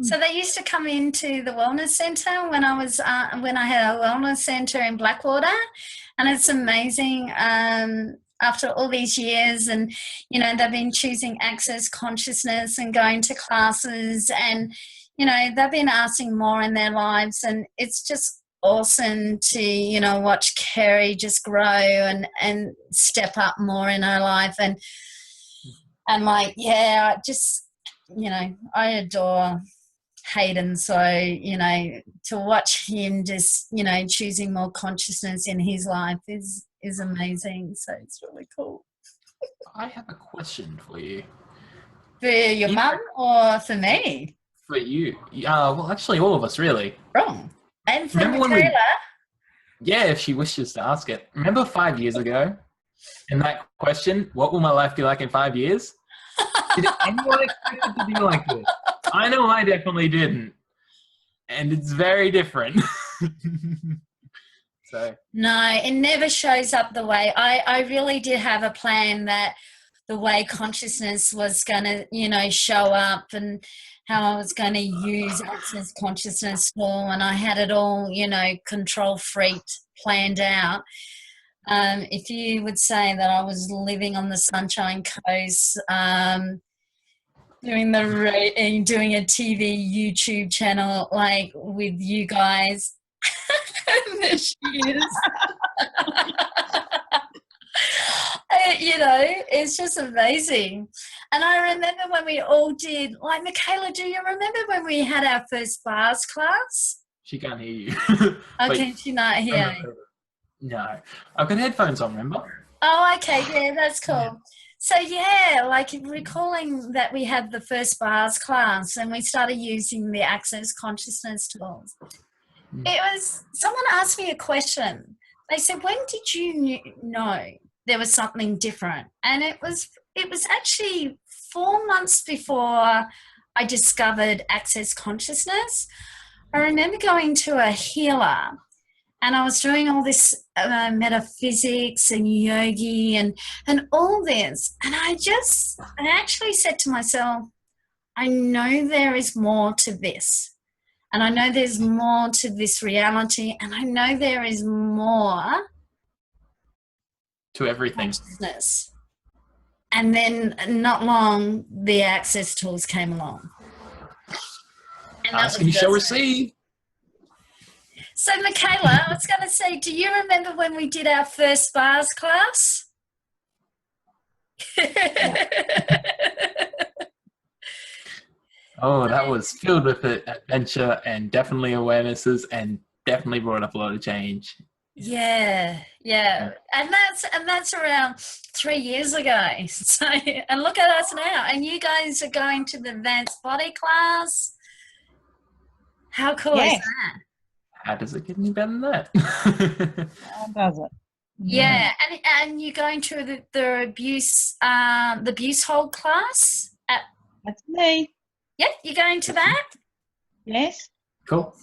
So they used to come into the wellness centre when I was when I had a wellness centre in Blackwater, and it's amazing. After all these years, and they've been choosing Access Consciousness and going to classes, and they've been asking more in their lives, and it's just awesome to watch Kerry just grow and step up more in her life, and just I adore Hayden, so to watch him just choosing more consciousness in his life is amazing. So it's really cool. I have a question for you. For your mum or for me? For you. Well, actually, all of us, really. Wrong. And for Remember when Michaela. Yeah, if she wishes to ask it. Remember 5 years ago? And that question, what will my life be like in 5 years? Did anyone expect it to be like this? I know I definitely didn't. And it's very different. So No, it never shows up the way. I really did have a plan that the way consciousness was going to, you know, show up and how I was going to use Access Consciousness tool, and I had it all, you know, control freaked, planned out. If you would say that I was living on the Sunshine Coast, doing doing a TV YouTube channel like with you guys. There she is. You know, it's just amazing. And I remember when we all did, like, Michaela, do you remember when we had our first bars class? she can't hear you. Oh, Wait, can she not hear? no, I've got headphones on, remember? Oh, okay, yeah, that's cool. So, yeah, like recalling that we had the first bars class and we started using the Access Consciousness tools. It was, someone asked me a question. They said, when did you know there was something different? And it was actually 4 months before I discovered Access Consciousness. I remember going to a healer and I was doing all this metaphysics and yogi and all this. And I actually said to myself, I know there is more to this. And I know there's more to this reality. And I know there is more To everything. consciousness. And then not long, the Access tools came along. And that Ask and you was shall just- receive. So, Michaela, I was going to say, do you remember when we did our first bars class? Oh, that was filled with adventure and definitely awarenesses and definitely brought up a lot of change. Yeah. And that's around 3 years ago. So, and look at us now. And you guys are going to the advanced body class. How cool is Yes. that? How does it get any better than that? How does it? Yeah, and you're going to the abuse hold class. That's me. Yep, you're going to that. Yes. Cool.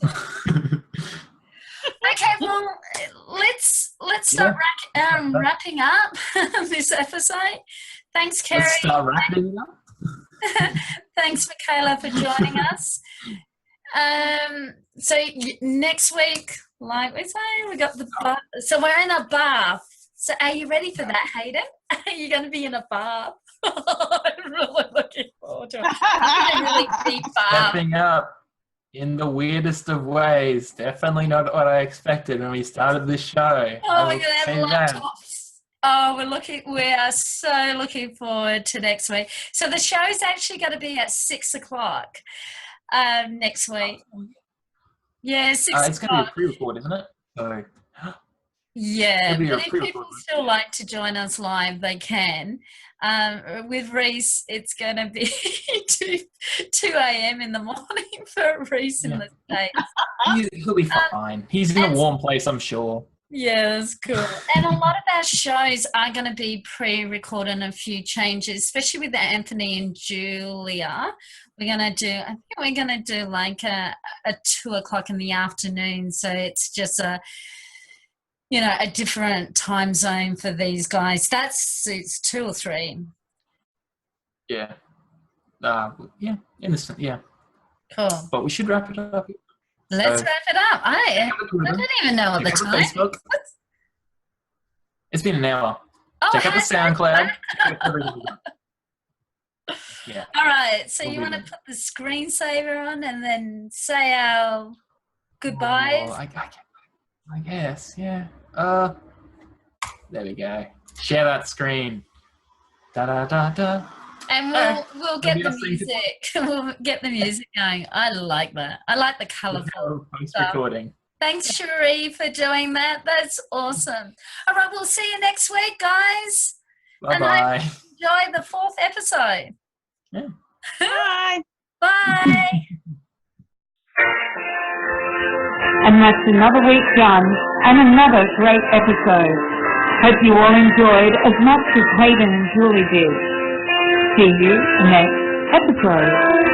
Okay, well, let's start wrapping up this episode. Thanks, Kerry. Let's start wrapping it up. Thanks, Michaela, for joining us. So next week, like we say, we got the bath. So we're in a bath. So are you ready for that, Hayden? Are you going to be in a bath? I'm really looking forward to it. I'm in a really deep bath. Stepping up in the weirdest of ways. Definitely not what I expected when we started this show. Oh, I we're will going to say have that. laptops. Oh, we are so looking forward to next week. So the show's actually going to be at 6 o'clock next week. Yeah, 6 It's going to be a o'clock. pre-record, isn't it? So, Yeah, It'll be a but if pre-record, people right? still like to join us live, they can. With Reese, it's going to be 2 a.m. in the morning for Reese in Yeah. the States. he'll be fine. He's in a warm place, I'm sure. Yeah, that's cool. And a lot of our shows are going to be pre-recorded and a few changes, especially with Anthony and Julia. I think we're going to do like a 2 o'clock in the afternoon. So it's just a different time zone for these guys. It's 2 or 3. Yeah. Innocent, yeah. Cool. But we should wrap it up. Let's So- wrap it up. I don't even know what the Check out time. Facebook. It's been an hour. Oh, Check out the has it? SoundCloud. Check out everything. Yeah. All right. So you We'll want be to put the screensaver on and then say our goodbyes? Oh, I guess, yeah. There we go. Share that screen. Da da da da. And we'll get the music. We'll get the music going. I like that. I like the colourful. Post recording. Thanks, Cherie, for doing that. That's awesome. All right, we'll see you next week, guys. Bye bye. Enjoy the 4th episode. Yeah. Bye. Bye. And that's another week done and another great episode. Hope you all enjoyed as much as Hayden and Julie did. See you next episode.